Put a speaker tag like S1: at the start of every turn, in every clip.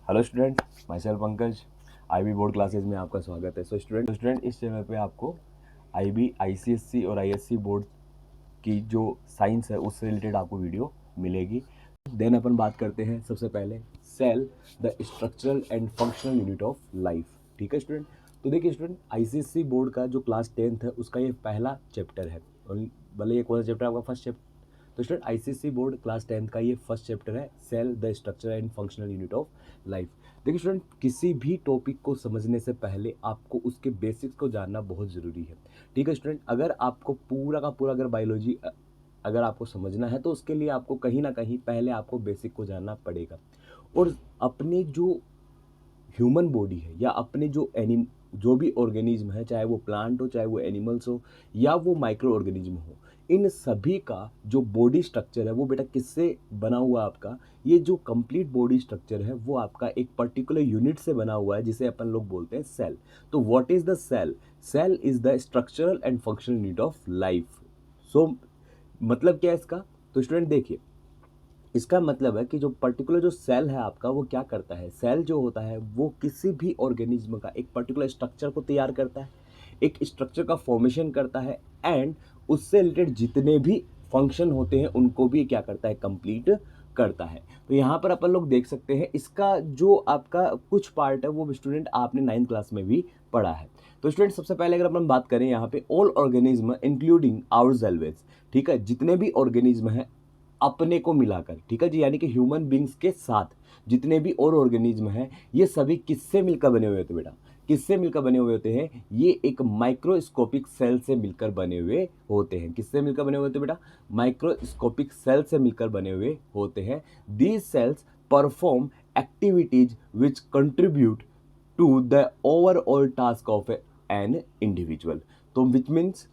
S1: Hello student, my self Pankaj. IB board classes में आपका स्वागत है। सो स्टूडेंट इस चैनल पे आपको आईबी, आईसीएससी और आईएससी बोर्ड की जो साइंस है उससे रिलेटेड आपको वीडियो मिलेगी। देन अपन बात करते हैं सबसे पहले cell, the structural and functional unit of life. ठीक है स्टूडेंट, तो देखिए स्टूडेंट, आईसीएससी बोर्ड का जो क्लास 10th है उसका ये पहला चैप्टर है। और भले ये कौन सा चैप्टर आपका फर्स्ट चैप्टर, तो student ICSC board class 10th का ये फर्स्ट चैप्टर है, cell, the structure and functional unit of life. देखिए स्टूडेंट, किसी भी टॉपिक को समझने से पहले आपको उसके बेसिक्स को जानना बहुत ज़रूरी है। ठीक है स्टूडेंट, अगर आपको पूरा का पूरा अगर बायोलॉजी अगर आपको समझना है तो उसके लिए आपको कहीं ना कहीं पहले आपको बेसिक को जानना पड़ेगा। और अपनी जो ह्यूमन बॉडी है या अपने जो भी ऑर्गेनिज्म है, चाहे वो प्लांट हो, चाहे वो एनिमल्स हो या वो माइक्रो ऑर्गेनिज्म हो, इन सभी का जो बॉडी स्ट्रक्चर है वो बेटा किससे बना हुआ है आपका। ये जो कंप्लीट बॉडी स्ट्रक्चर है वो आपका एक पर्टिकुलर यूनिट से बना हुआ है जिसे अपन लोग बोलते हैं सेल। तो what is the cell? Cell is the structural and functional unit of life. So मतलब क्या है इसका? तो स्टूडेंट देखिए, इसका मतलब है कि जो पर्टिकुलर जो सेल है आपका वो क्या करता है। सेल जो होता है वो किसी भी ऑर्गेनिज्म का एक पर्टिकुलर स्ट्रक्चर को तैयार करता है, एक स्ट्रक्चर का फॉर्मेशन करता है, एंड उससे रिलेटेड जितने भी फंक्शन होते हैं उनको भी क्या करता है, कंप्लीट करता है। तो यहाँ पर अपन लोग देख सकते हैं इसका जो आपका कुछ पार्ट है वो स्टूडेंट आपने 9th क्लास में भी पढ़ा है। तो स्टूडेंट सबसे पहले अगर अपन बात करें यहाँ पे ऑल ऑर्गेनिज्म इंक्लूडिंग आवर्सेल्व्स, ठीक है, जितने भी ऑर्गेनिज्म हैं अपने को मिलाकर, ठीक है जी, यानी कि ह्यूमन बींग्स के साथ जितने भी और ऑर्गेनिज्म हैं ये सभी किससे मिलकर बने हुए होते हैं बेटा? किससे मिलकर बने हुए होते हैं? ये एक माइक्रोस्कोपिक सेल से मिलकर बने हुए होते हैं। किससे मिलकर बने हुए होते हैं बेटा? माइक्रोस्कोपिक सेल से मिलकर बने हुए होते हैं। These cells perform activities which contribute to the overall task of an individual. तो विच मीन्स,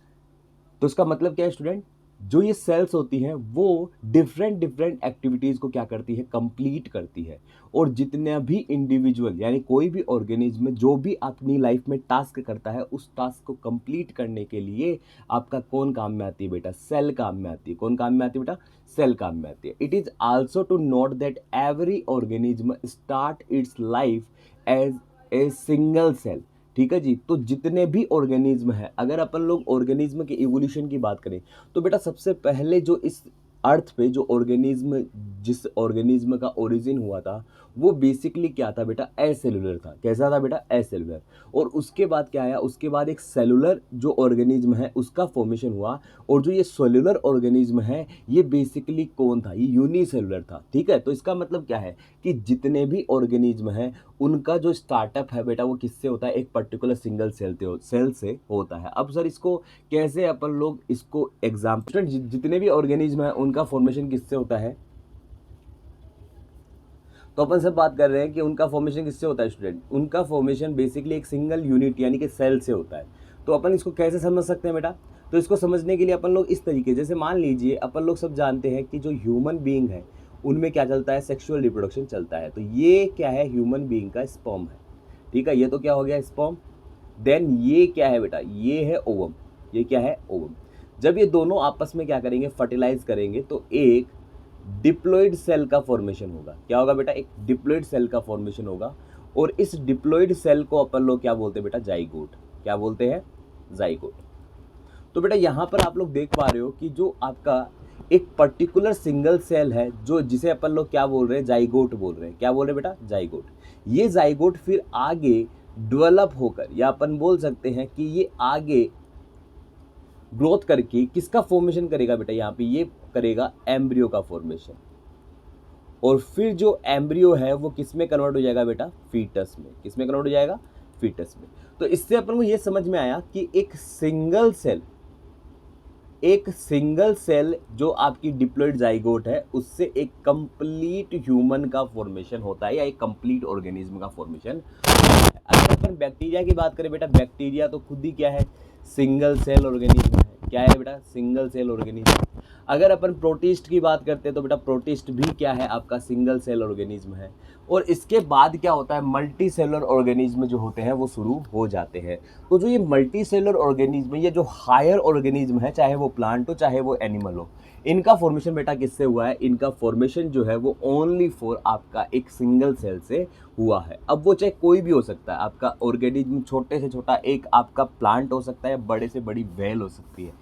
S1: तो इसका मतलब क्या है स्टूडेंट? जो ये सेल्स होती हैं वो डिफरेंट डिफरेंट एक्टिविटीज़ को क्या करती है, कंप्लीट करती है। और जितने भी इंडिविजुअल यानी कोई भी ऑर्गेनिज्म जो भी अपनी लाइफ में टास्क करता है उस टास्क को कंप्लीट करने के लिए आपका कौन काम में आती है बेटा? सेल काम में आती है। कौन काम में आती है बेटा? सेल काम में आती है। It is also to note that every organism start its life as a single cell. ठीक है जी, तो जितने भी ऑर्गेनिज्म है, अगर अपन लोग ऑर्गेनिज्म के इवोल्यूशन की बात करें तो बेटा सबसे पहले जो इस अर्थ पे जो ऑर्गेनिज्म, जिस ऑर्गेनिज्म का ओरिजिन हुआ था वो बेसिकली क्या था बेटा? एसेलुलर था। कैसा था बेटा? एसेलुलर। और उसके बाद क्या आया? उसके बाद एक सेलुलर जो ऑर्गेनिज्म है उसका फॉर्मेशन हुआ। और जो ये सेलुलर ऑर्गेनिज्म है ये बेसिकली कौन था? ये यूनिसेलुलर था। ठीक है, तो इसका मतलब क्या है कि जितने भी ऑर्गेनिज्म हैं उनका जो स्टार्टअप है बेटा वो किससे होता है? एक पर्टिकुलर सिंगल सेल से होता है। अब सर इसको कैसे अपन लोग इसको एग्जाम्पल, जितने भी ऑर्गेनिज्म है उनका फॉर्मेशन किससे होता है? तो अपन सब बात कर रहे हैं कि उनका फॉर्मेशन किससे होता है स्टूडेंट? उनका फॉर्मेशन बेसिकली एक सिंगल यूनिट यानी कि सेल से होता है। तो अपन इसको कैसे समझ सकते हैं बेटा? तो इसको समझने के लिए अपन लोग इस तरीके, जैसे मान लीजिए अपन लोग सब जानते हैं कि जो ह्यूमन बीइंग है उनमें क्या चलता है? सेक्सुअल रिप्रोडक्शन चलता है। तो ये क्या है? ह्यूमन बीइंग का स्पर्म है। ठीक है, ये तो क्या हो गया? स्पर्म। देन ये क्या है बेटा? ये है ओवम। ये क्या है? ओवम। जब ये दोनों आपस में क्या करेंगे? फर्टिलाइज करेंगे तो एक डिप्लॉइड सेल का फॉर्मेशन होगा। क्या होगा बेटा? एक डिप्लॉइड सेल का फॉर्मेशन होगा। और इस डिप्लॉइड सेल को अपन लोग क्या बोलते हैं बेटा? जाइगोट। क्या बोलते हैं? जाइगोट। तो बेटा यहाँ पर आप लोग देख पा रहे हो कि जो आपका एक पर्टिकुलर सिंगल सेल है जो जिसे अपन लोग क्या बोल रहे हैं? जाइगोट बोल रहे हैं। क्या बोल रहे हैं बेटा? जाइगोट। ये जाइगोट फिर आगे डेवलप होकर, या अपन बोल सकते हैं कि ये आगे ग्रोथ करके किसका फॉर्मेशन करेगा बेटा? यहाँ पे ये करेगा एम्ब्रियो का फॉर्मेशन। और फिर जो एम्ब्रियो है वो किस में कन्वर्ट हो जाएगा बेटा? फीटस में। किस में कन्वर्ट हो जाएगा? फीटस में। तो इससे अपन को ये समझ में आया कि एक सिंगल सेल जो आपकी डिप्लॉइड जाइगोट है उससे एक कंप्लीट ह्यूमन का फॉर्मेशन होता है या एक कंप्लीट ऑर्गेनिज्म का फॉर्मेशन होता है। अगर अपन बैक्टीरिया की बात करें बेटा, बैक्टीरिया तो खुद ही क्या है? सिंगल सेल ऑर्गेनिज्म है। क्या है बेटा? Single cell organism. अगर अपन प्रोटिस्ट की बात करते हैं तो बेटा प्रोटिस्ट भी क्या है, आपका सिंगल सेल ऑर्गेनिज्म है। और इसके बाद क्या होता है, मल्टी सेलुलर ऑर्गेनिज्म जो होते हैं वो शुरू हो जाते हैं। तो जो ये मल्टी सेलुलर ऑर्गेनिज्म, ये जो हायर ऑर्गेनिज्म है, चाहे वो प्लांट हो चाहे वो एनिमल हो, इनका फॉर्मेशन बेटा किससे हुआ है, इनका फॉर्मेशन जो है वो ओनली फॉर आपका एक सिंगल सेल से हुआ है। अब वो चाहे कोई भी हो सकता है, आपका ऑर्गेनिज्म छोटे से छोटा एक आपका प्लांट हो सकता है, बड़े से बड़ी वेल हो सकती है,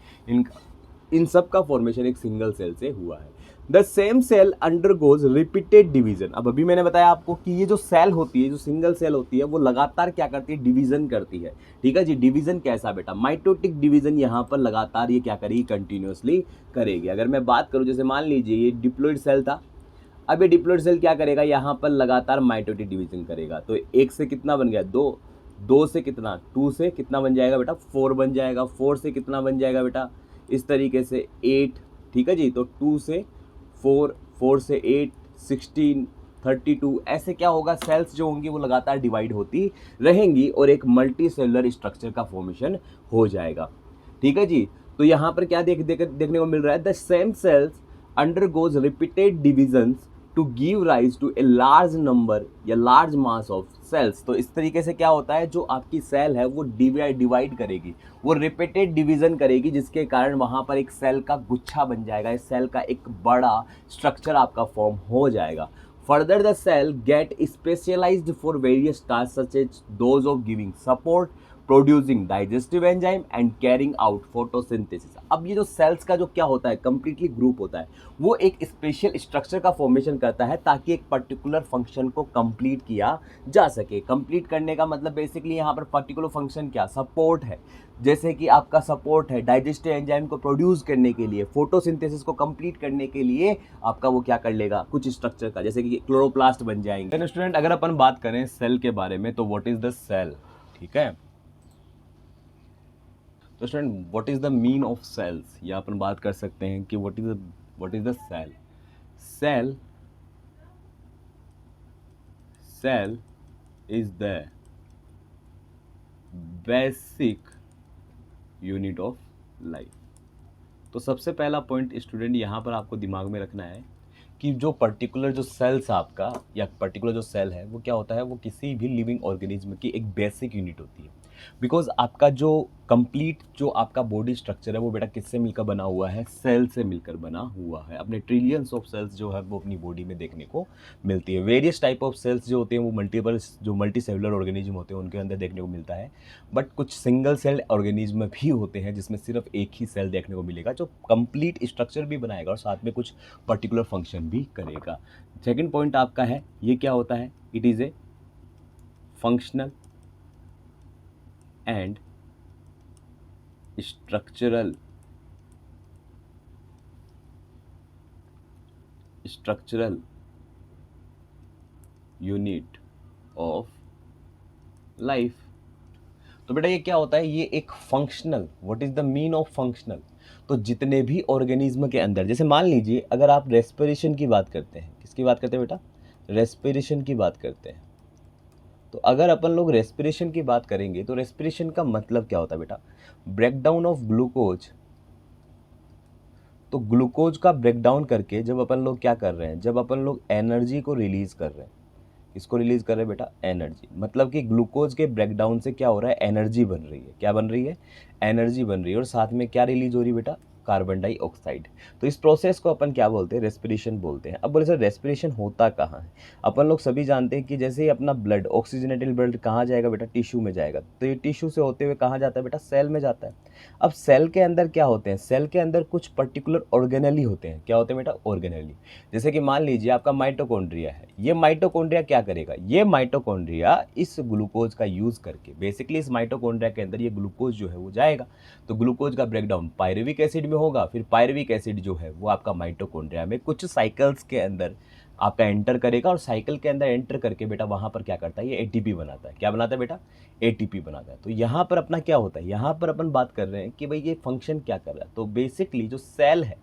S1: इन सब का फॉर्मेशन एक सिंगल सेल से हुआ है। The same cell undergoes repeated division. अब अभी मैंने बताया आपको कि ये जो सेल होती है, जो सिंगल सेल होती है, वो लगातार क्या करती है, डिवीजन करती है। ठीक है जी, डिवीजन कैसा बेटा, माइटोटिक डिवीजन यहाँ पर लगातार ये क्या करेगी, कंटिन्यूअसली करेगी। अगर मैं बात करूँ, जैसे मान लीजिए ये डिप्लॉइड सेल था, अब ये डिप्लॉइड सेल क्या करेगा, यहाँ पर लगातार माइटोटिक डिवीजन करेगा। तो एक से कितना बन गया, दो, दो से कितना, टू से कितना बन जाएगा बेटा, फोर बन जाएगा, फोर से कितना बन जाएगा बेटा, इस तरीके से 8। ठीक है जी, तो 2 से 4, 4 से 8, 16, 32, ऐसे क्या होगा, सेल्स जो होंगी वो लगातार डिवाइड होती रहेंगी और एक मल्टी सेलुलर स्ट्रक्चर का फॉर्मेशन हो जाएगा। ठीक है जी, तो यहाँ पर क्या देखने को मिल रहा है, the same cells undergoes repeated divisions to give rise to a large number या लार्ज मास ऑफ सेल्स। तो इस तरीके से क्या होता है, जो आपकी सेल है वो डिवाइड करेगी, वो रिपीटेड डिवीजन करेगी, जिसके कारण वहाँ पर एक सेल का गुच्छा बन जाएगा, इस सेल का एक बड़ा स्ट्रक्चर आपका फॉर्म हो जाएगा। Further the cell get specialised for various task such as those of giving support, producing digestive enzyme and carrying out photosynthesis. अब ये जो सेल्स का जो क्या होता है, कंप्लीटली ग्रुप होता है, वो एक स्पेशल स्ट्रक्चर का फॉर्मेशन करता है ताकि एक पर्टिकुलर फंक्शन को कंप्लीट किया जा सके। कंप्लीट करने का मतलब बेसिकली यहाँ पर पर्टिकुलर फंक्शन क्या, सपोर्ट है, जैसे कि आपका सपोर्ट है डाइजेस्टिव एंजाइम को प्रोड्यूस करने के लिए, फोटोसिंथेसिस को कंप्लीट करने के लिए आपका वो क्या कर लेगा, कुछ स्ट्रक्चर का, जैसे कि क्लोरोप्लास्ट बन जाएंगे। स्टूडेंट, अगर अपन बात करें सेल के बारे में तो व्हाट इज द सेल, ठीक है। तो स्टूडेंट, what is the mean of cells, या अपन बात कर सकते हैं कि what is the cell. Cell is the basic unit of life. तो सबसे पहला पॉइंट स्टूडेंट यहाँ पर आपको दिमाग में रखना है कि जो पर्टिकुलर जो सेल्स आपका या पर्टिकुलर जो सेल है वो क्या होता है, वो किसी भी लिविंग ऑर्गेनिज्म की एक बेसिक यूनिट होती है। बिकॉज आपका जो कंप्लीट जो आपका बॉडी स्ट्रक्चर है वो बेटा किससे मिलकर बना हुआ है, सेल से मिलकर बना हुआ है। अपने ट्रिलियंस ऑफ सेल्स जो है वो अपनी बॉडी में देखने को मिलती है। वेरियस टाइप ऑफ सेल्स जो होते हैं वो मल्टी सेलुलर ऑर्गेनिज्म होते हैं उनके अंदर देखने को मिलता है। बट कुछ सिंगल सेल ऑर्गेनिज्म भी होते हैं जिसमें सिर्फ एक ही सेल देखने को मिलेगा जो कंप्लीट स्ट्रक्चर भी बनाएगा और साथ में कुछ पर्टिकुलर फंक्शन भी करेगा। सेकेंड पॉइंट आपका है, ये क्या होता है, it is a functional and structural unit of life. तो बेटा ये क्या होता है, ये एक functional, what is the mean of functional. तो जितने भी ऑर्गेनिज्म के अंदर, जैसे मान लीजिए अगर आप रेस्पिरेशन की बात करते हैं, किसकी बात करते हैं बेटा, रेस्पिरेशन की बात करते हैं। तो अगर अपन लोग रेस्पिरेशन की बात करेंगे तो रेस्पिरेशन का मतलब क्या होता है बेटा, ब्रेकडाउन ऑफ ग्लूकोज। तो ग्लूकोज का ब्रेकडाउन करके जब अपन लोग क्या कर रहे हैं, जब अपन लोग एनर्जी को रिलीज कर रहे हैं, इसको रिलीज कर रहे हैं बेटा, एनर्जी। मतलब कि ग्लूकोज के ब्रेकडाउन से क्या हो रहा है, एनर्जी बन रही है। क्या बन रही है, एनर्जी बन रही है। और साथ में क्या रिलीज हो रही है बेटा, कार्बन डाइऑक्साइड। तो इस प्रोसेस को अपन क्या बोलते हैं, रेस्पिरेशन बोलते हैं। अब बोले सर रेस्पिरेशन होता कहाँ है, अपन लोग सभी जानते हैं कि जैसे ही अपना ब्लड, ऑक्सीजनेटेड ब्लड कहाँ जाएगा बेटा, टिश्यू में जाएगा। तो ये टिश्यू से होते हुए कहाँ जाता है बेटा, सेल में जाता है। अब सेल के अंदर क्या होते हैं, सेल के अंदर कुछ पर्टिकुलर ऑर्गेनेली होते हैं। क्या होते हैं बेटा, ऑर्गेनेली। जैसे कि मान लीजिए आपका माइटोकॉन्ड्रिया है, ये माइटोकॉन्ड्रिया क्या करेगा, ये माइटोकॉन्ड्रिया इस ग्लूकोज का यूज करके, बेसिकली इस माइटोकॉन्ड्रिया के अंदर ये ग्लूकोज जो है वो जाएगा। तो ग्लूकोज का ब्रेकडाउन पायरुविक एसिड में होगा, फिर पायरुविक एसिड जो है वो आपका माइटोकॉन्ड्रिया में कुछ साइकिल्स के अंदर आपका एंटर करेगा, और साइकिल के अंदर एंटर करके बेटा वहाँ पर क्या करता है, ये एटीपी बनाता है। क्या बनाता है बेटा, एटीपी बनाता है। तो यहाँ पर अपना क्या होता है, यहाँ पर अपन बात कर रहे हैं कि भाई ये फंक्शन क्या कर रहा है। तो बेसिकली जो सेल है,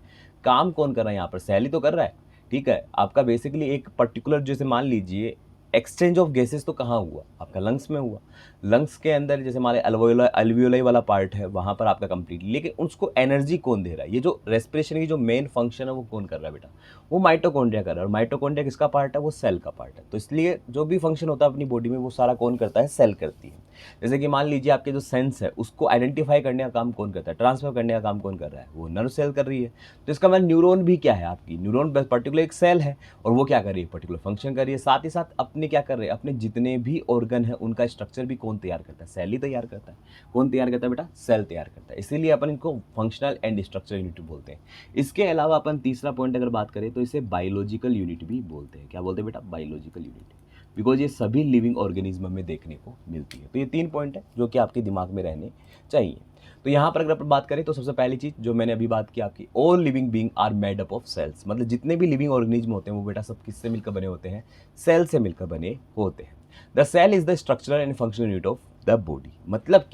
S1: काम कौन कर रहा है यहाँ पर, सेल ही तो कर रहा है। ठीक है, आपका बेसिकली एक पर्टिकुलर, जैसे मान लीजिए एक्सचेंज ऑफ गैसेस तो कहाँ हुआ, आपका लंग्स में हुआ। लंग्स के अंदर जैसे हमारे अल्वियोलाई वाला पार्ट है, वहाँ पर आपका कंप्लीट, लेकिन उसको एनर्जी कौन दे रहा है? ये जो रेस्पिरेशन की जो मेन फंक्शन है वो कौन कर रहा है बेटा? वो माइटोकॉन्ड्रिया कर रहा है। और माइटोकॉन्ड्रिया किसका पार्ट है? वो सेल का पार्ट है। तो इसलिए जो भी फंक्शन होता है अपनी बॉडी में वो सारा कौन करता है? सेल करती है। जैसे कि मान लीजिए आपके जो सेंस है उसको आइडेंटिफाई करने का काम कौन करता है? ट्रांसफर करने का काम कौन कर रहा है? वो नर्व सेल कर रही है। तो इसका मतलब न्यूरॉन भी क्या है? आपकी न्यूरॉन पर्टिकुलर एक सेल है और वो क्या कर रही है? पर्टिकुलर फंक्शन कर रही है। साथ ही साथ अपने क्या कर रहे हैं? अपने जितने भी ऑर्गन है उनका स्ट्रक्चर भी कौन तैयार करता है? सेल ही तैयार करता है। कौन तैयार करता है बेटा? सेल तैयार करता है। इसीलिए अपन इनको फंक्शनल एंड स्ट्रक्चर यूनिट बोलते हैं। इसके अलावा अपन तीसरा पॉइंट अगर बात करें तो इसे बायोलॉजिकल यूनिट भी बोलते हैं। क्या बोलते हैं बेटा? Biological unit. बिकॉज ये सभी लिविंग ऑर्गेनिज्म में देखने को मिलती है। तो ये 3 पॉइंट है जो कि आपके दिमाग में रहने चाहिए। तो यहाँ पर अगर अपन बात करें तो सबसे पहली चीज़ जो मैंने अभी बात की आपकी, all living being are made up of cells. मतलब जितने भी लिविंग ऑर्गेनिज्म होते हैं वो बेटा सब किससे मिलकर बने होते हैं? सेल से मिलकर बने होते हैं। The cell is the structural and functional unit of the body. मतलब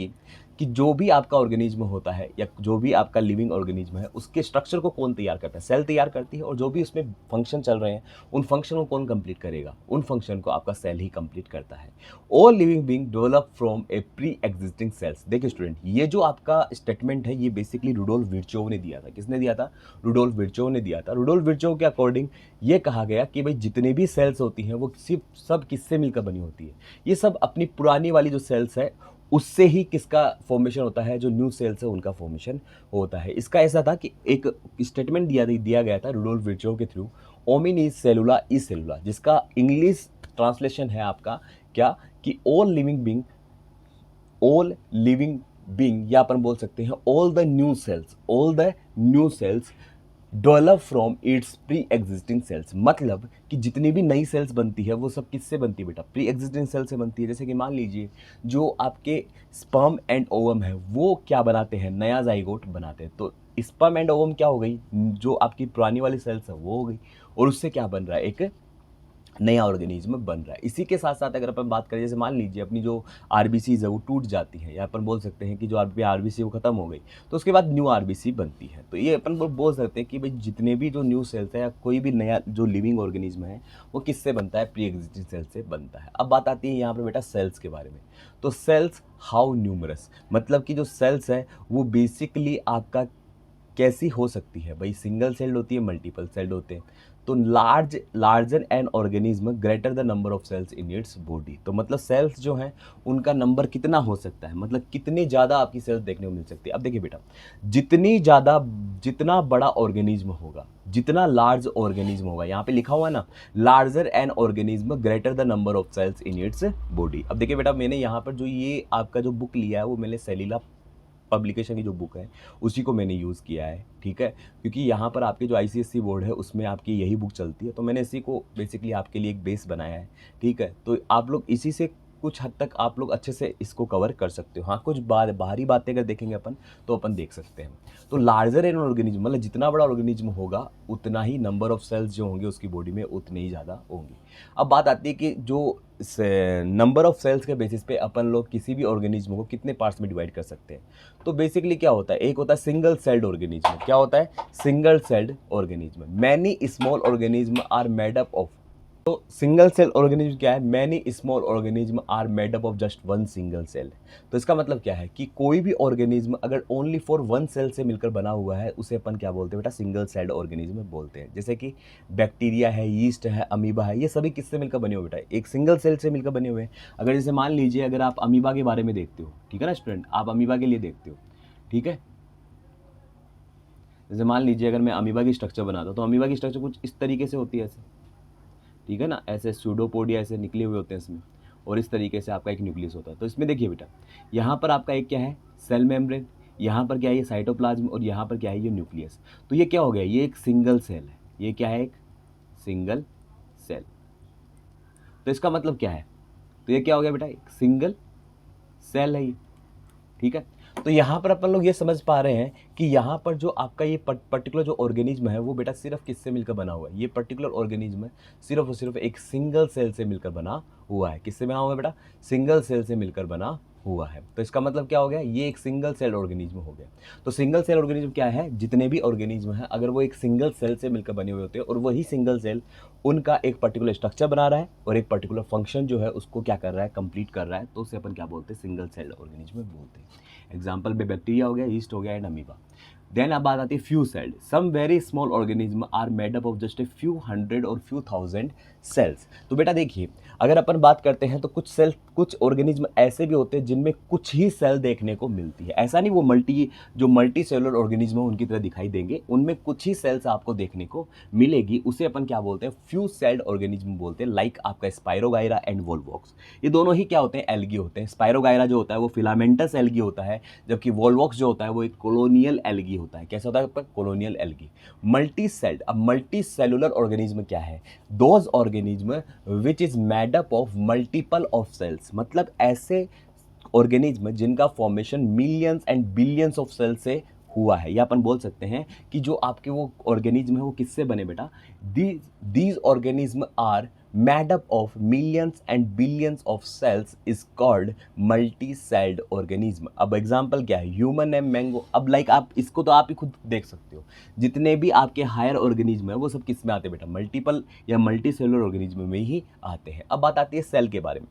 S1: कि जो भी आपका ऑर्गेनिज्म होता है या जो भी आपका लिविंग ऑर्गेनिज्म है उसके स्ट्रक्चर को कौन तैयार करता है? सेल तैयार करती है। और जो भी उसमें फंक्शन चल रहे हैं उन फंक्शन को कौन कंप्लीट करेगा? उन फंक्शन को आपका सेल ही कंप्लीट करता है। All living being develop from A pre existing cells. देखिए स्टूडेंट, ये जो आपका स्टेटमेंट है ये बेसिकली रुडोल्फ विर्चोव ने दिया था। किसने दिया था? रुडोल्फ विर्चोव ने दिया था। रुडोल्फ विर्चोव के अकॉर्डिंग ये कहा गया कि भाई जितने भी सेल्स होती हैं वो सिर्फ सब किससे मिलकर बनी होती है? ये सब अपनी पुरानी वाली जो सेल्स है उससे ही किसका फॉर्मेशन होता है? जो न्यू सेल्स है उनका फॉर्मेशन होता है। इसका ऐसा था कि एक स्टेटमेंट दिया गया था रुडोल्फ विर्चोव के थ्रू, ओमिन इज सेलुला इज सेलुला, जिसका इंग्लिश ट्रांसलेशन है आपका क्या? कि ऑल लिविंग बीइंग, या अपन बोल सकते हैं all the new cells develop from its pre existing cells. मतलब कि जितनी भी नई सेल्स बनती है वो सब किससे बनती है बेटा? प्री एग्जिस्टिंग सेल से बनती है। जैसे कि मान लीजिए जो आपके स्पर्म एंड ओवम है वो क्या बनाते हैं? नया जाइगोट बनाते हैं। तो स्पर्म एंड ओवम क्या हो गई? जो आपकी पुरानी वाली सेल्स है वो हो गई, और उससे क्या बन रहा है? एक नया ऑर्गेनिज्म बन रहा है। इसी के साथ साथ अगर अपन बात करें, जैसे मान लीजिए अपनी जो आरबीसीज है वो टूट जाती है, या अपन बोल सकते हैं कि जो आरबीसी वो खत्म हो गई, तो उसके बाद न्यू आरबीसी बनती है। तो ये अपन बोल सकते हैं कि भाई जितने भी जो न्यू सेल्स है या कोई भी नया जो लिविंग ऑर्गेनिज्म है वो किससे बनता है? प्री एग्जिस्टिंग सेल से बनता है। अब बात आती है यहाँ पर बेटा सेल्स के बारे में। तो सेल्स हाउ न्यूमरस, मतलब कि जो सेल्स है वो बेसिकली आपका कैसी हो सकती है भाई? सिंगल सेल्ड होती है, मल्टीपल सेल्ड होते हैं। तो larger an organism greater the number of cells in its body. तो मतलब सेल्स जो हैं उनका नंबर कितना हो सकता है? मतलब कितनी ज़्यादा आपकी सेल्स देखने को मिल सकती है। अब देखिए बेटा, जितना बड़ा ऑर्गेनिज्म होगा, जितना लार्ज ऑर्गेनिज्म होगा, यहाँ पे लिखा हुआ है ना, larger an organism greater the number of cells in its body. अब देखिए बेटा, मैंने यहाँ पर जो ये आपका जो बुक लिया है वो मैंने सेलिला पब्लिकेशन की जो बुक है उसी को मैंने यूज़ किया है, ठीक है। क्योंकि यहाँ पर आपके जो आईसीएसई बोर्ड है उसमें आपकी यही बुक चलती है, तो मैंने इसी को बेसिकली आपके लिए एक बेस बनाया है, ठीक है। तो आप लोग इसी से कुछ हद तक आप लोग अच्छे से इसको कवर कर सकते हो। हाँ, कुछ बाहरी बातें अगर देखेंगे अपन तो अपन देख सकते हैं। तो लार्जर एन ऑर्गेनिज्म मतलब जितना बड़ा ऑर्गेनिज्म होगा उतना ही नंबर ऑफ सेल्स जो होंगे उसकी बॉडी में उतने ही ज़्यादा होंगी। अब बात आती है कि जो नंबर ऑफ सेल्स के बेसिस पे अपन लोग किसी भी ऑर्गेनिज्म को कितने पार्ट्स में डिवाइड कर सकते हैं। तो बेसिकली क्या होता है? एक होता है सिंगल सेल्ड ऑर्गेनिज्म। क्या होता है? Single celled organism. Many small organism are made up of. तो सिंगल सेल ऑर्गेनिज्म क्या है? Many small organism are made up of just one single cell. तो इसका मतलब क्या है कि कोई भी ऑर्गेनिज्म अगर ओनली फॉर वन सेल से मिलकर बना हुआ है उसे अपन क्या बोलते हैं बेटा? सिंगल सेल्ड ऑर्गेनिज्म बोलते हैं। जैसे कि बैक्टीरिया है, यीस्ट है, अमीबा है, ये सभी किससे मिलकर बने हुए बेटा? एक सिंगल सेल से मिलकर बने हुए हैं। अगर जैसे मान लीजिए अगर आप अमीबा के बारे में देखते हो, ठीक है ना स्टूडेंट, आप अमीबा के लिए देखते हो, ठीक है। जैसे मान लीजिए अगर मैं अमीबा की स्ट्रक्चर बनाता हूँ तो अमीबा की स्ट्रक्चर कुछ इस तरीके से होती है, ऐसे, ठीक है ना, ऐसे सूडोपोडिया ऐसे निकले हुए होते हैं इसमें, और इस तरीके से आपका एक न्यूक्लियस होता है। तो इसमें देखिए बेटा, यहाँ पर आपका एक क्या है? सेल मेम्ब्रेन, यहाँ पर क्या है? ये साइटोप्लाज्म, और यहाँ पर क्या है? ये न्यूक्लियस। तो ये क्या हो गया? ये एक सिंगल सेल है। ये क्या है? एक सिंगल सेल। तो इसका मतलब क्या है? तो ये क्या हो गया बेटा? एक सिंगल सेल है ये, ठीक है। तो यहाँ पर अपन लोग ये समझ पा रहे हैं कि यहाँ पर जो आपका ये पर्टिकुलर जो ऑर्गेनिज्म है वो बेटा सिर्फ किससे मिलकर बना हुआ है? ये पर्टिकुलर ऑर्गेनिज्म है सिर्फ और सिर्फ एक सिंगल सेल से मिलकर बना हुआ है। किससे बना हुआ है बेटा? सिंगल सेल से मिलकर बना हुआ है। तो इसका मतलब क्या हो गया? ये एक सिंगल सेल ऑर्गेनिज्म हो गया। तो सिंगल सेल ऑर्गेनिज्म क्या है? जितने भी ऑर्गेनिज्म हैं अगर वो एक सिंगल सेल से मिलकर बने हुए होते हैं और वही सिंगल सेल उनका एक पर्टिकुलर स्ट्रक्चर बना रहा है और एक पर्टिकुलर फंक्शन जो है उसको क्या कर रहा है, कंप्लीट कर रहा है, तो उसे अपन क्या बोलते हैं, सिंगल सेल्ड ऑर्गेनिज्म बोलते हैं। एग्जाम्पल में बैक्टीरिया हो गया, यीस्ट हो गया एंड अमीबा। देन अब बात आती है few celled. Some very small organism are made up of just a few hundred और फ्यू थाउजेंड सेल्स। तो बेटा देखिए, अगर अपन बात करते हैं तो कुछ ऑर्गेनिज्म ऐसे भी होते हैं जिनमें कुछ ही सेल देखने को मिलती है। ऐसा नहीं वो मल्टी सेलुलर ऑर्गेनिज्म है उनकी तरह दिखाई देंगे, उनमें कुछ ही सेल्स आपको देखने को मिलेगी, उसे अपन क्या बोलते हैं, फ्यू सेल्ड ऑर्गेनिज्म बोलते हैं। लाइक आपका स्पायरोगाइरा एंड वोल्वॉक्स, ये दोनों ही क्या होते हैं, एल्गी होते हैं। स्पायरोगाइरा जो होता है वो फिलामेंटस एल्गी होता है, जबकि वोल्वॉक्स जो होता है वो एक कॉलोनियल एल्गी होता है। कैसा होता है, कॉलोनियल एल्गी। मल्टी सेल्ड, अब मल्टी सेलुलर ऑर्गेनिज्म क्या है, those organism which is made up of multiple of cells, मतलब ऐसे ऑर्गेनिज्म जिनका formation millions and billions of cell से हुआ है, या अपन बोल सकते हैं कि जो आपके वो ऑर्गेनिज्म है वो किससे बने बेटा, these organism are made up of millions and billions of cells is called multi celled organism. अब एग्जांपल क्या है, ह्यूमन है, मैंगो। अब लाइक आप इसको तो आप ही खुद देख सकते हो, जितने भी आपके हायर ऑर्गेनिज्म है वो सब किस में आते हैं बेटा, मल्टीपल या मल्टी सेलुलर ऑर्गेनिज्म में ही आते हैं। अब बात आती है सेल के बारे में।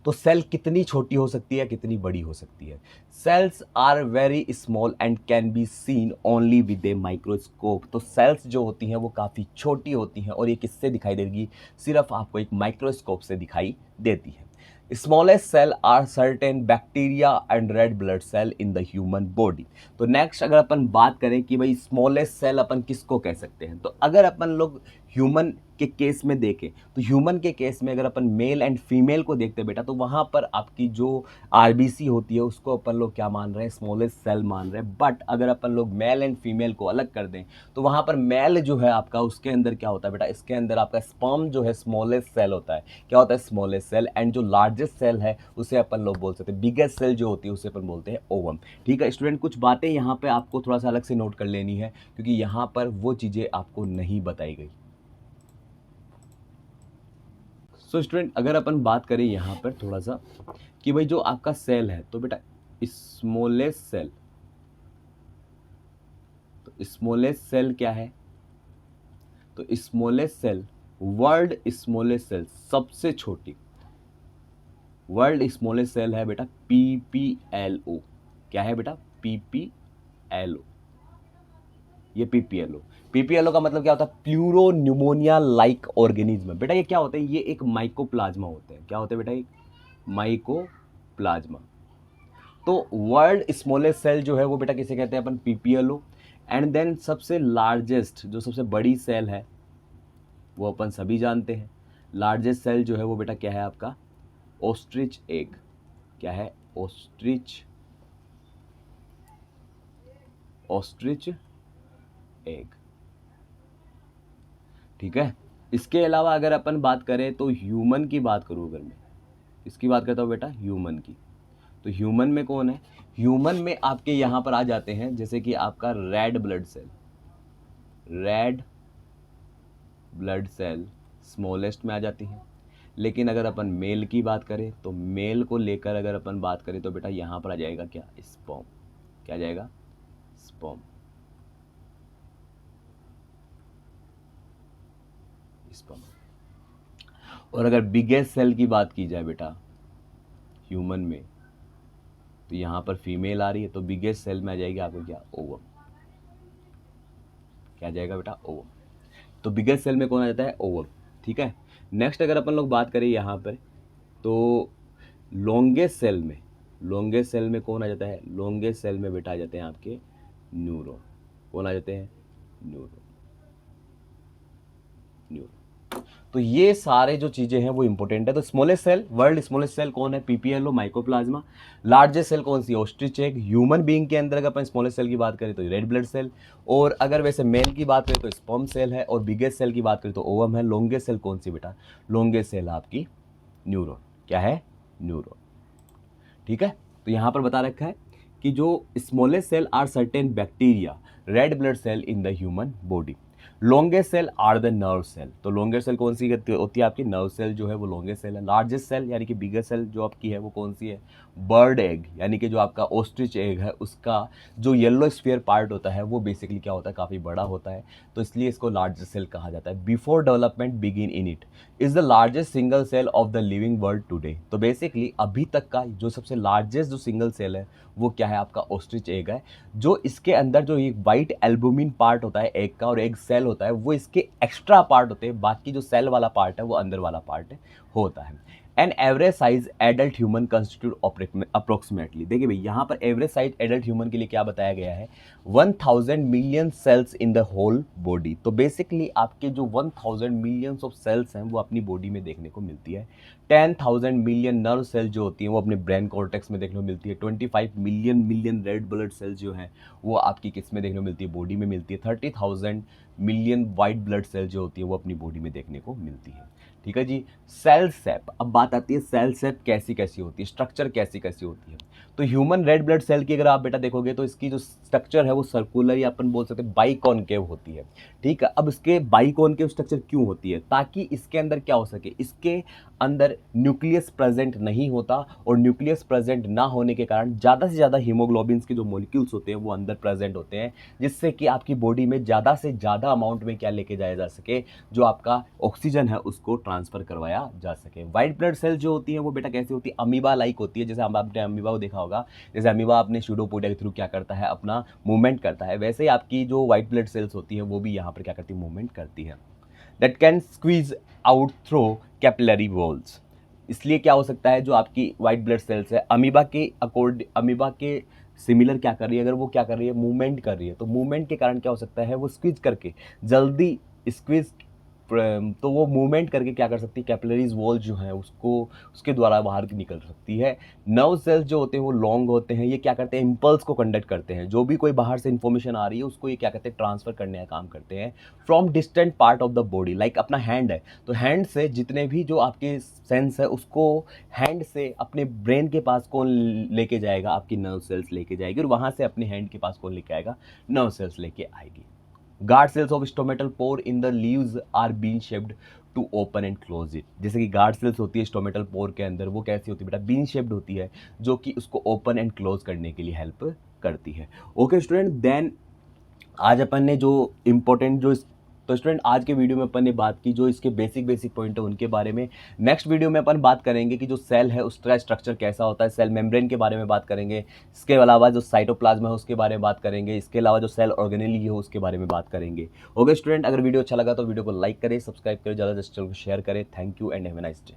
S1: तो सेल कितनी छोटी हो सकती है, कितनी बड़ी हो सकती है। Cells are very small and can be seen only with a microscope. तो सेल्स जो होती हैं वो काफ़ी छोटी होती हैं और ये किससे दिखाई देगी, सिर्फ आपको एक माइक्रोस्कोप से दिखाई देती है। Smallest cell are certain bacteria and red blood cell in the human body. तो नेक्स्ट अगर अपन बात करें कि भाई स्मॉलेस्ट सेल अपन किसको कह सकते हैं, तो अगर अपन लोग ह्यूमन के केस में देखें तो ह्यूमन के केस में अगर अपन मेल एंड फीमेल को देखते हैं बेटा, तो वहाँ पर आपकी जो आरबीसी होती है उसको अपन लोग क्या मान रहे हैं, स्मॉलेस्ट सेल मान रहे हैं। बट अगर अपन लोग मेल एंड फीमेल को अलग कर दें तो वहाँ पर मेल जो है आपका, उसके अंदर क्या होता है बेटा, इसके अंदर आपका स्पर्म जो है स्मॉलेस्ट सेल होता है। क्या होता है, स्मॉलेस्ट सेल। एंड जो लार्जेस्ट सेल है उसे अपन लोग बोल सकते हैं, बिगेस्ट सेल जो होती है उसे अपन बोलते हैं ओवम। ठीक है स्टूडेंट, कुछ बातें यहाँ पे आपको थोड़ा सा अलग से नोट कर लेनी है क्योंकि यहाँ पर वो चीज़ें आपको नहीं बताई गई। सो स्टूडेंट, अगर अपन बात करें यहाँ पर थोड़ा सा कि भाई जो आपका सेल है, तो बेटा स्मॉलेस्ट सेल, तो स्मॉलेस्ट सेल क्या है, तो smallest cell, world smallest cell, सबसे छोटी वर्ल्ड स्मॉलेस्ट सेल है बेटा PPLO। क्या है बेटा, PPLO। ये PPLO का मतलब क्या होता है, प्लूरो न्यूमोनिया लाइक ऑर्गेनिज्म। बेटा ये क्या होता है, ये एक माइकोप्लाज्मा होते हैं। क्या होते हैं बेटा, एक माइकोप्लाज्मा। तो वर्ल्ड स्मॉलेस्ट सेल जो है वो बेटा किसे कहते हैं अपन, PPLO। एंड देन सबसे लार्जेस्ट, जो सबसे बड़ी सेल है वो अपन सभी जानते हैं, लार्जेस्ट सेल जो है वो बेटा क्या है आपका, ऑस्ट्रिच एग। क्या है, ऑस्ट्रिच एग। ठीक है, इसके अलावा अगर अपन बात करें तो ह्यूमन की बात करूँ, अगर मैं इसकी बात करता हूँ बेटा ह्यूमन की, तो ह्यूमन में कौन है, ह्यूमन में आपके यहाँ पर आ जाते हैं जैसे कि आपका रेड ब्लड सेल स्मॉलेस्ट में आ जाती हैं। लेकिन अगर अपन मेल की बात करें तो मेल को लेकर अगर अपन बात करें तो बेटा यहाँ पर आ जाएगा क्या, स्पर्म। क्या आ जाएगा, स्पर्म। और अगर बिगेस्ट सेल की बात की जाए बेटा ह्यूमन में, तो यहाँ पर फीमेल आ रही है, तो बिगेस्ट सेल में आ जाएगी आपको क्या, ओवम। क्या आ जाएगा बेटा, ओवम। तो बिगेस्ट सेल में कौन आ जाता है, ओवम। ठीक है, नेक्स्ट अगर अपन लोग बात करें यहाँ पर तो लॉन्गेस्ट सेल में कौन आ जाता है, लॉन्गेस्ट सेल में बेटा आ जाते हैं आपके न्यूरॉन। कौन आ जाते हैं, न्यूरॉन। तो ये सारे जो चीजें हैं वो इंपॉर्टेंट है। तो smallest cell, world smallest cell कौन है, PPLO, माइकोप्लाज्मा। लार्जेस्ट सेल कौन सी, ऑस्ट्रिच एग। ह्यूमन बीइंग के अंदर अगर अपन स्मॉलेस्ट सेल की बात करें तो रेड ब्लड सेल। और अगर वैसे मेल की बात करें तो स्पर्म सेल है। और बिगेस्ट सेल की बात करें तो ओवम है। लॉन्गेस्ट सेल कौन सी बेटा, लॉन्गेस्ट सेल आपकी न्यूरॉन। क्या है, न्यूरॉन। ठीक है, तो यहाँ पर बता रखा है कि जो smallest cell are certain bacteria, red blood cell in the human body. Longest cell are the nerve cell. तो लॉन्गेस्ट सेल कौन सी होती है आपकी? नर्व सेल जो है वो लॉन्गेस्ट सेल है। लार्जेस्ट सेल यानी कि बिगर सेल जो आपकी है वो कौन सी है? बर्ड एग यानी कि जो आपका ऑस्ट्रिच एग है उसका जो येलो स्फीयर पार्ट होता है वो बेसिकली क्या होता है? काफ़ी बड़ा होता है, तो इसलिए इसको लार्जेस्ट सेल कहा जाता है। Before development begin in it is the largest single cell of the living world today. तो बेसिकली अभी तक का जो सबसे लार्जेस्ट जो सिंगल सेल है वो क्या है? आपका ऑस्ट्रिच एग है। जो इसके अंदर जो एक वाइट एल्बुमिन पार्ट होता है एग का और एग सेल होता है वो इसके एक्स्ट्रा पार्ट होते हैं, बाकी जो सेल वाला पार्ट है वो अंदर वाला पार्ट होता है। An average size adult human constitute approximately. देखिए भाई यहाँ पर एवरेज साइज एडल्ट ह्यूमन के लिए क्या बताया गया है? 1000 million cells in the whole body. तो बेसिकली आपके जो 1000 मिलियंस ऑफ सेल्स हैं वो अपनी बॉडी में देखने को मिलती है। 10,000 मिलियन नर्व सेल जो होती हैं वो अपने ब्रेन कॉर्टेक्स में देखने को मिलती है। 25 मिलियन रेड ब्लड सेल्स जो हैं वो आपकी किस में देखने को मिलती है? बॉडी में मिलती है। 30,000 मिलियन वाइट ब्लड सेल जो होती है वो अपनी बॉडी में देखने को मिलती है। ठीक है जी। सेल सेप, अब बात आती है सेल सेप कैसी कैसी होती है, स्ट्रक्चर कैसी कैसी होती है। तो ह्यूमन रेड ब्लड सेल की अगर आप बेटा देखोगे तो इसकी जो स्ट्रक्चर है वो सर्कुलर या अपन बोल सकते हैं बाइकॉनकेव होती है। ठीक है। अब इसके बाइकॉनकेव स्ट्रक्चर क्यों होती है? ताकि इसके अंदर क्या हो सके, इसके अंदर न्यूक्लियस प्रेजेंट नहीं होता और न्यूक्लियस प्रेजेंट ना होने के कारण ज़्यादा से ज़्यादा हीमोग्लोबिन के जो मॉलिक्यूल्स होते हैं वो अंदर प्रेजेंट होते हैं, जिससे कि आपकी बॉडी में ज़्यादा से ज़्यादा अमाउंट में क्या लेके जाया जा सके? जो आपका ऑक्सीजन है उसको ट्रांसफर करवाया जा सके। वाइट ब्लड सेल जो होती है वो बेटा कैसी होती है? अमीबा लाइक होती है। जैसे हम आपने अमीबा को देखा होगा, जैसे अमीबा अपने स्यूडोपोडिया के थ्रू क्या करता है? अपना मूवमेंट करता है, वैसे ही आपकी जो वाइट ब्लड सेल्स होती है वो भी यहाँ पर क्या करती है? मूवमेंट करती है। That can squeeze out through capillary walls. इसलिए क्या हो सकता है? जो आपकी वाइट ब्लड सेल्स है अमीबा के सिमिलर क्या कर रही है? अगर वो क्या कर रही है? मूवमेंट कर रही है, तो मूवमेंट के कारण क्या हो सकता है? वो स्क्वीज करके जल्दी स्क्वीज, तो वो मूवमेंट करके क्या कर सकती है? कैपिलरीज वॉल जो है उसको उसके द्वारा बाहर निकल सकती है। नर्व सेल्स जो होते हैं वो लॉन्ग होते हैं, ये क्या करते हैं? इम्पल्स को कंडक्ट करते हैं। जो भी कोई बाहर से इंफॉर्मेशन आ रही है उसको ये क्या करते हैं? ट्रांसफर करने का काम करते हैं from distant part of the body. Like अपना हैंड है, तो हैंड से जितने भी जो आपके सेंस है उसको हैंड से अपने ब्रेन के पास कौन लेके जाएगा? आपकी नर्व सेल्स लेके जाएगी, और वहाँ से अपने हैंड के पास कौन लेके आएगा? नर्व सेल्स लेके आएगी। Guard cells of stomatal pore in the leaves are bean shaped to open and close it. जैसे कि गार्ड सेल्स होती है स्टोमेटल पोर के अंदर, वो कैसी होती है बेटा? बीन शेप्ड होती है, जो कि उसको ओपन एंड क्लोज करने के लिए हेल्प करती है। ओके स्टूडेंट, देन आज अपन ने जो इम्पोर्टेंट जो तो स्टूडेंट आज के वीडियो में अपन ने बात की जो इसके बेसिक पॉइंट है उनके बारे में। नेक्स्ट वीडियो में अपन बात करेंगे कि जो सेल है उसका स्ट्रक्चर कैसा होता है, सेल मेम्ब्रेन के बारे में बात करेंगे। इसके अलावा जो साइटोप्लाज्म है उसके बारे में बात करेंगे। इसके अलावा जो सेल ऑर्गेनेली है उसके बारे में बात करेंगे। ओके स्टूडेंट, अगर वीडियो अच्छा लगा तो वीडियो को लाइक करें, सब्सक्राइब करें, ज़्यादा से ज़्यादा चैनल को शेयर करें। Thank you and have a nice day.